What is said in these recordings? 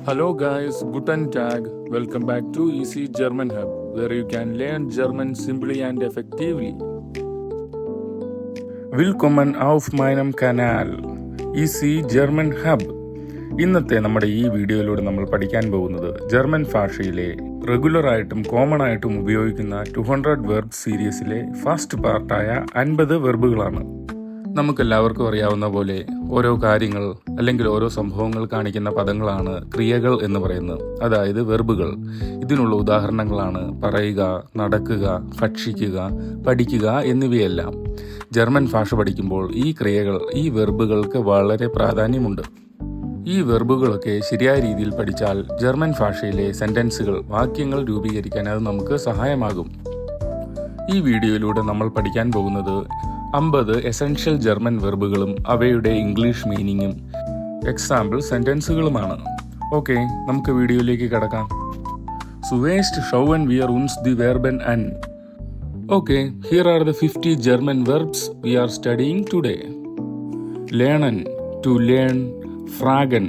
Hello guys, guten Tag. Welcome back to Easy German Hub, where you can learn German simply and effectively. Willkommen auf meinem Kanal, Easy German Hub. ഇന്നത്തെ നമ്മുടെ ഈ വീഡിയോയിലൂടെ നമ്മൾ പഠിക്കാൻ പോകുന്നത് German ഭാഷയിലെ റെഗുലറായിട്ടും common ആയിട്ടും ഉപയോഗിക്കുന്ന 200 വെർബ് സീരീസിലെ ഫസ്റ്റ് പാർട്ടായ 50 വെർബുകളാണ്. നമുക്കെല്ലാവർക്കും അറിയാവുന്ന പോലെ ഓരോ കാര്യങ്ങൾ അല്ലെങ്കിൽ ഓരോ സംഭവങ്ങൾ കാണിക്കുന്ന പദങ്ങളാണ് ക്രിയകൾ എന്ന് പറയുന്നത്, അതായത് വെർബുകൾ. ഇതിനുള്ള ഉദാഹരണങ്ങളാണ് പറയുക, നടക്കുക, ഭക്ഷിക്കുക, പഠിക്കുക എന്നിവയെല്ലാം. ജർമ്മൻ ഭാഷ പഠിക്കുമ്പോൾ ഈ ക്രിയകൾ, ഈ വെർബുകൾക്ക് വളരെ പ്രാധാന്യമുണ്ട്. ഈ വെർബുകളൊക്കെ ശരിയായ രീതിയിൽ പഠിച്ചാൽ ജർമ്മൻ ഭാഷയിലെ സെന്റൻസുകൾ, വാക്യങ്ങൾ രൂപീകരിക്കാൻ അത് നമുക്ക് സഹായമാകും. ഈ വീഡിയോയിലൂടെ നമ്മൾ പഠിക്കാൻ പോകുന്നത് 50 എസൻഷ്യൽ ജർമ്മൻ വെർബുകളും അവയുടെ ഇംഗ്ലീഷ് മീനിങ്ങും എക്സാമ്പിൾ സെന്റൻസുകളുമാണ്. ഓക്കെ, നമുക്ക് വീഡിയോയിലേക്ക് കടക്കാം. Zuerst schauen wir uns die Verben an. Okay, here are the 50 German verbs we are studying today. Lernen, to learn. Fragen,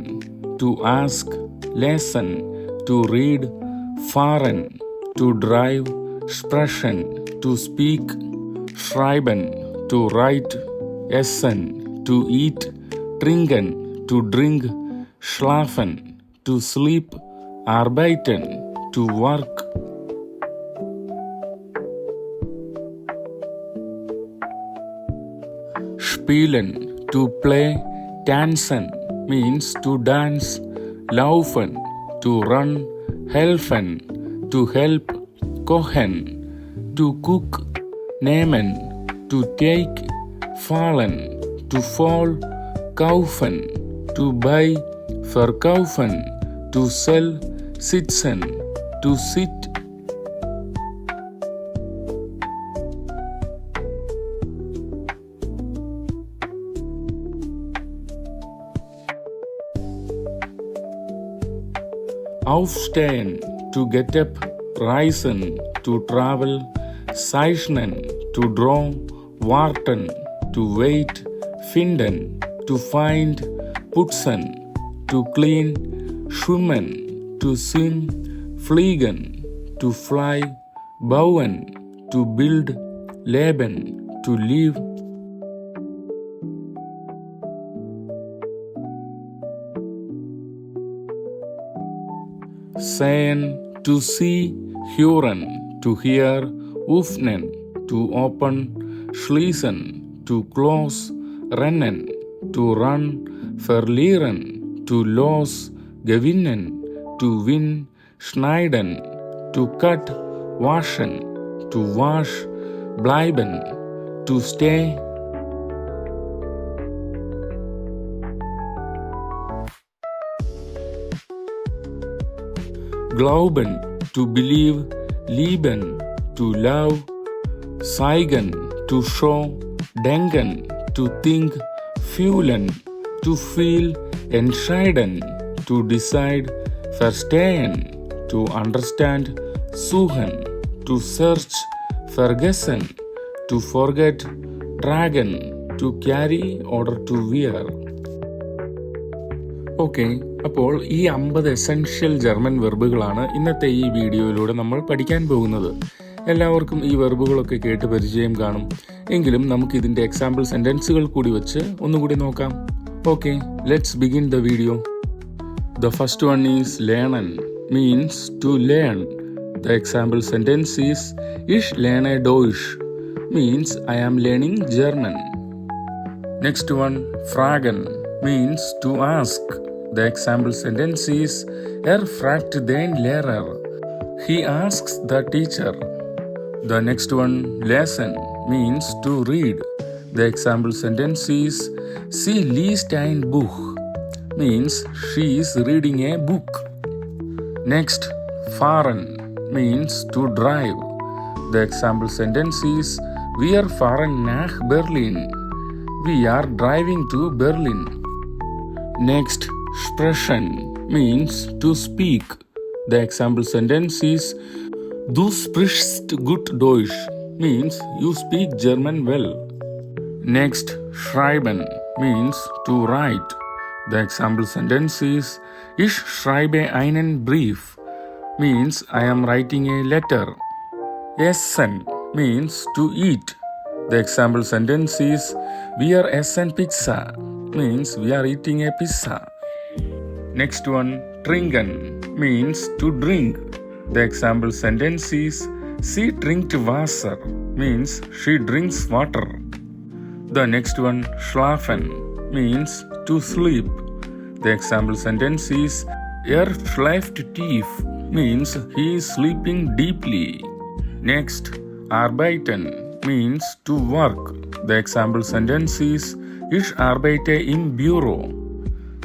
to ask. Lesen, to read. Fahren, to drive. Sprechen, to speak. Schreiben, to write. Essen, to eat. Trinken, to drink. Schlafen, to sleep. Arbeiten, to work. Spielen, to play. Tanzen means to dance. Laufen, to run. Helfen, to help. Kochen, to cook. Nehmen, to take. Fallen, to fall. Kaufen, to buy. Verkaufen, to sell. Sitzen, to sit. Aufstehen, to get up. Reisen, to travel. Zeichnen, to draw. Warten, to wait. Finden, to find. Putzen, to clean. Schwimmen, to swim. Fliegen, to fly. Bauen, to build. Leben, to live. Sehen, to see. Hören, to hear. Öffnen, to open. Schließen, to close. Rennen, to run. Verlieren, to lose. Gewinnen, to win. Schneiden, to cut. Waschen, to wash. Bleiben, to stay. Glauben, to believe. Lieben, to love. Zeigen, to show. Denken, to think. Fühlen, to feel. Entscheiden, to decide. Verstehen, to understand. Suchen, to search. Vergessen, to forget. Tragen, to carry or to wear. Okay, അപ്പോൾ ഈ 50 essential German വെർബുകളാണ് ഇന്നത്തെ ഈ വീഡിയോയിലൂടെ നമ്മൾ പഠിക്കാൻ പോകുന്നത്. എല്ലാവർക്കും ഈ വെർബുകളൊക്കെ കേട്ട് പരിചയം കാണും. എങ്കിലും നമുക്ക് ഇതിന്റെ എക്സാമ്പിൾ സെന്റൻസുകൾ കൂടി വെച്ച് ഒന്നുകൂടി നോക്കാം. Okay, let's begin the video. The first one is lernen, means to learn. The example sentence is Ich lerne Deutsch, means I am learning German. Next one, fragen, means to ask. The example sentence is fragt den Lehrer. He asks the teacher. The next one, lesen, means to read. The example sentence is Sie liest ein Buch, means she is reading a book. Next, fahren, means to drive. The example sentence is Wir fahren nach Berlin. We are driving to Berlin. Next, sprechen, means to speak. The example sentence is Du sprichst gut Deutsch, means you speak German well. Next, schreiben, means to write. The example sentence is Ich schreibe einen Brief means I am writing a letter. Essen means to eat. The example sentence is Wir essen Pizza means we are eating a pizza. Next one, trinken means to drink. The example sentence is Sie trinkt Wasser means she drinks water. The next one, schlafen means to sleep. The example sentence is schläft tief means he is sleeping deeply. Next, arbeiten means to work. The example sentence is Ich arbeite im Büro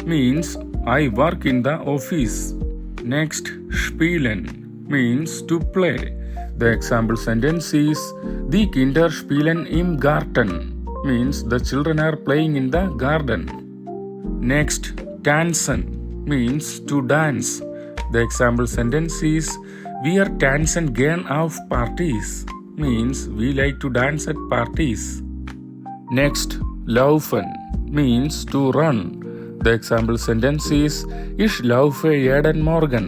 means I work in the office. Next, spielen means to play. The example sentence is Die Kinder spielen im Garten means the children are playing in the garden. Next, tanzen means to dance. The example sentence is Wir tanzen gern auf Partys means we like to dance at parties. Next, laufen means to run. The example sentence is Ich laufe jeden Morgen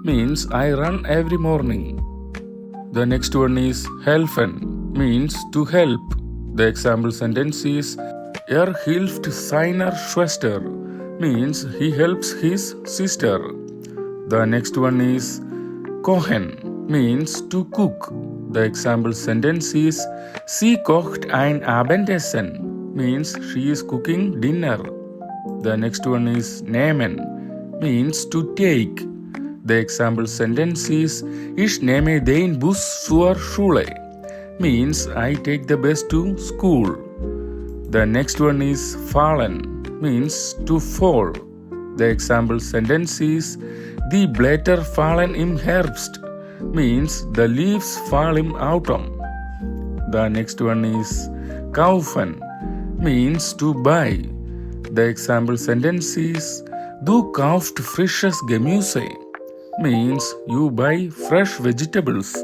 means I run every morning. The next one is helfen means to help. The example sentence is hilft seiner Schwester means he helps his sister. The next one is kochen means to cook. The example sentence is Sie kocht ein Abendessen means she is cooking dinner. The next one is nehmen means to take. The example sentence is Ich nehme den Bus zur Schule means I take the bus to school. The next one is fallen means to fall. The example sentence is Die Blätter fallen im Herbst means the leaves fall in autumn. The next one is kaufen means to buy. The example sentence is Du kaufst frisches Gemüse means you buy fresh vegetables.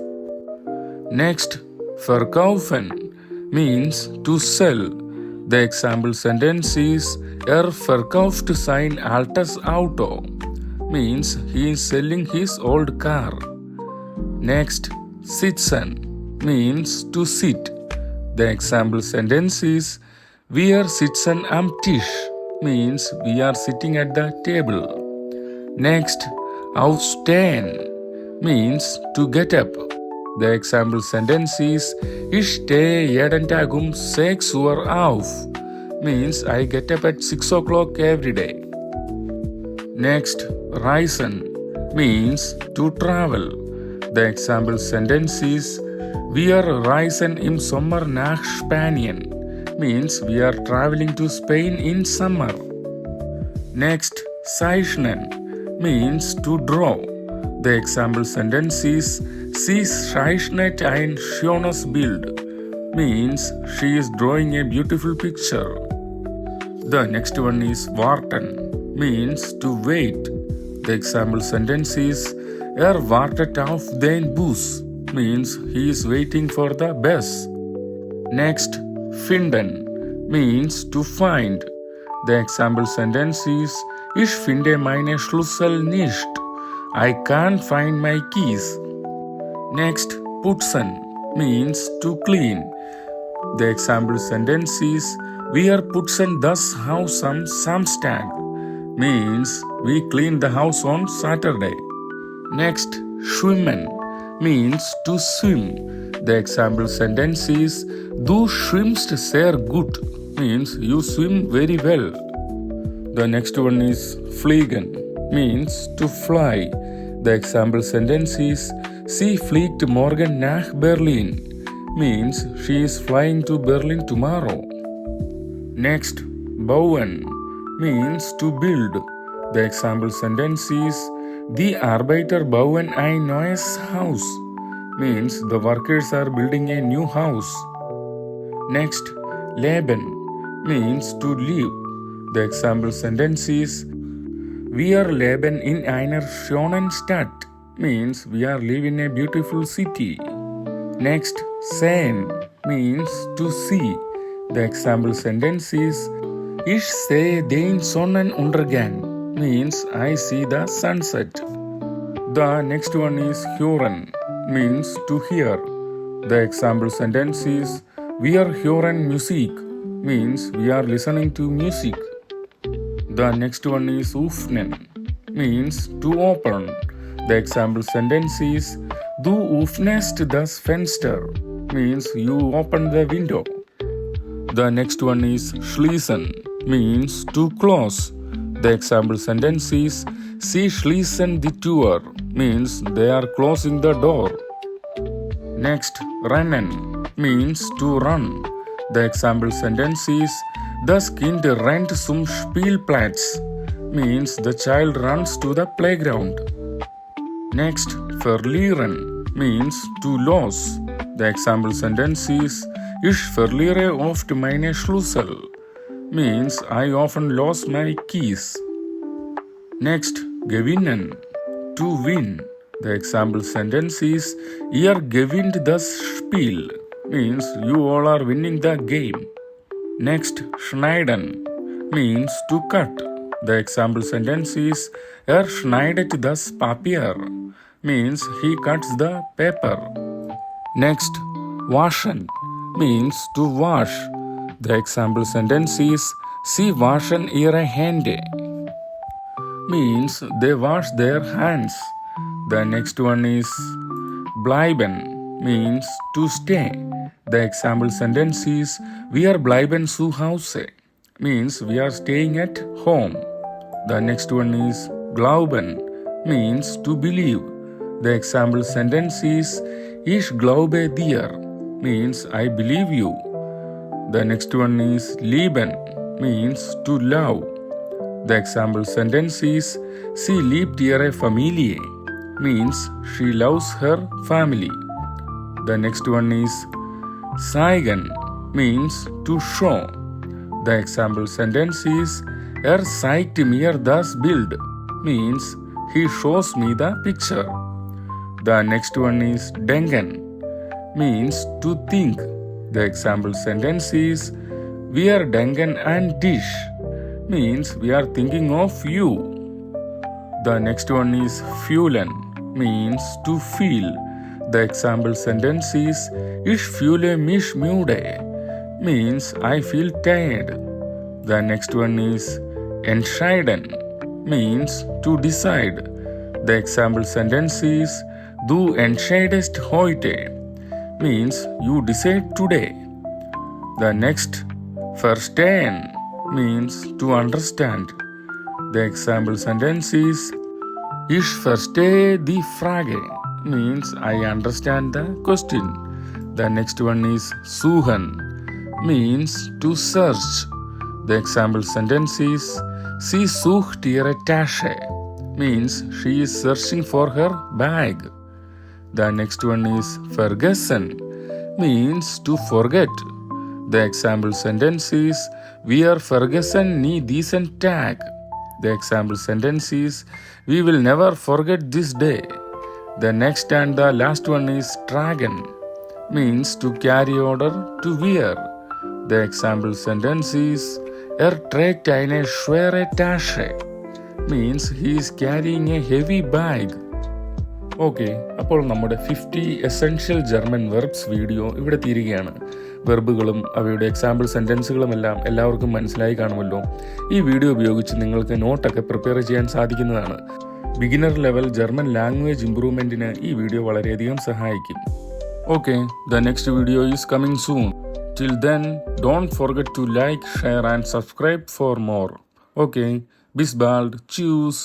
Next, verkaufen means to sell. The example sentence is verkauft sein altes Auto means he is selling his old car. Next, sitzen means to sit. The example sentence is Wir sitzen am Tisch means we are sitting at the table. Next, aufstehen means to get up. The example sentence is Ich stehe jeden Tag 6 Uhr auf means I get up at 6 o'clock every day. Next, reisen means to travel. The example sentence is Wir reisen im Sommer nach Spanien means we are traveling to Spain in summer. Next, zeichnen means to draw. The example sentence is Sie zeichnet ein schönes Bild means she is drawing a beautiful picture. The next one is warten means to wait. The example sentence is wartet auf den Bus means he is waiting for the bus. Next, finden means to find. The example sentence is Ich finde meine Schlüssel nicht. I can't find my keys. Next, putzen means to clean. The example sentence is Wir putzen das Haus am Samstag means we clean the house on Saturday. Next, schwimmen means to swim. The example sentence is Du schwimmst sehr gut means you swim very well. The next one is fliegen means to fly. The example sentence is Sie fliegt morgen nach Berlin means she is flying to Berlin tomorrow. Next, bauen means to build. The example sentence is Die Arbeiter bauen ein neues Haus means the workers are building a new house. Next, leben means to live. The example sentence is Wir leben in einer schönen Stadt means we are living in a beautiful city. Next, sehen means to see. The example sentence is Ich sehe den Sonnenuntergang means I see the sunset. The next one is hören means to hear. The example sentence is wir hören Musik means we are listening to music. The next one is öffnen means to open. The example sentence is du öffnest das Fenster means you open the window. The next one is schließen means to close. The example sentence is sie schließen die Tür means they are closing the door. Next, rennen means to run. The example sentence is das Kind rennt zum Spielplatz means the child runs to the playground. Next, verlieren means to lose. The example sentence is ich verliere oft meine Schlüssel means I often lose my keys. Next, gewinnen to win. The example sentence is ihr gewinnt das Spiel means you all are winning the game. Next, schneiden means to cut. The example sentence is schneidet das Papier means he cuts the paper. Next, waschen means to wash. The example sentence is sie waschen ihre Hände means they wash their hands. The next one is bleiben means to stay. The example sentence is wir bleiben zu Hause means we are staying at home. The next one is glauben means to believe. The example sentence is ich glaube dir means I believe you. The next one is lieben means to love. The example sentence is sie liebt ihre Familie means she loves her family. The next one is zeigen means to show. The example sentence is zeigt mir das Bild means he shows me the picture. The next one is denken means to think. The example sentence is wir denken an dich means we are thinking of you. The next one is fühlen means to feel. The example sentence is ich fühle mich müde means I feel tired. The next one is entscheiden means to decide. The example sentence is du entscheidest heute means you decide today. The next, verstehen means to understand. The example sentence is ich verstehe die Frage means I understand the question. The next one is suchen means to search. The example sentence is sie sucht ihre Tasche means she is searching for her bag. The next one is vergessen means to forget. The example sentence is wir vergessen nie diesen Tag. The example sentence is we will never forget this day. The next and the last one is tragen means to carry or to wear. The example sentence is trägt eine schwere Tasche means he is carrying a heavy bag. Okay, അപ്പോൾ നമ്മുടെ 50 essential German verbs video ഇവിടെ തീരുകയാണ്. വെർബുകളും അവയുടെ example സെൻറ്റൻസുകളുമെല്ലാം എല്ലാവർക്കും മനസ്സിലായി കാണുമല്ലോ. ഈ video ഉപയോഗിച്ച് നിങ്ങൾക്ക് നോട്ടൊക്കെ പ്രിപ്പയർ ചെയ്യാൻ സാധിക്കുന്നതാണ്. ബിഗിനർ ലെവൽ ജർമ്മൻ ലാംഗ്വേജ് ഇംപ്രൂവ്മെൻറ്റിന് ഈ വീഡിയോ വളരെയധികം സഹായിക്കും. Okay, the next video is coming soon. Till then, don't forget to like, share and subscribe for more. Okay, bis bald. Tschüss.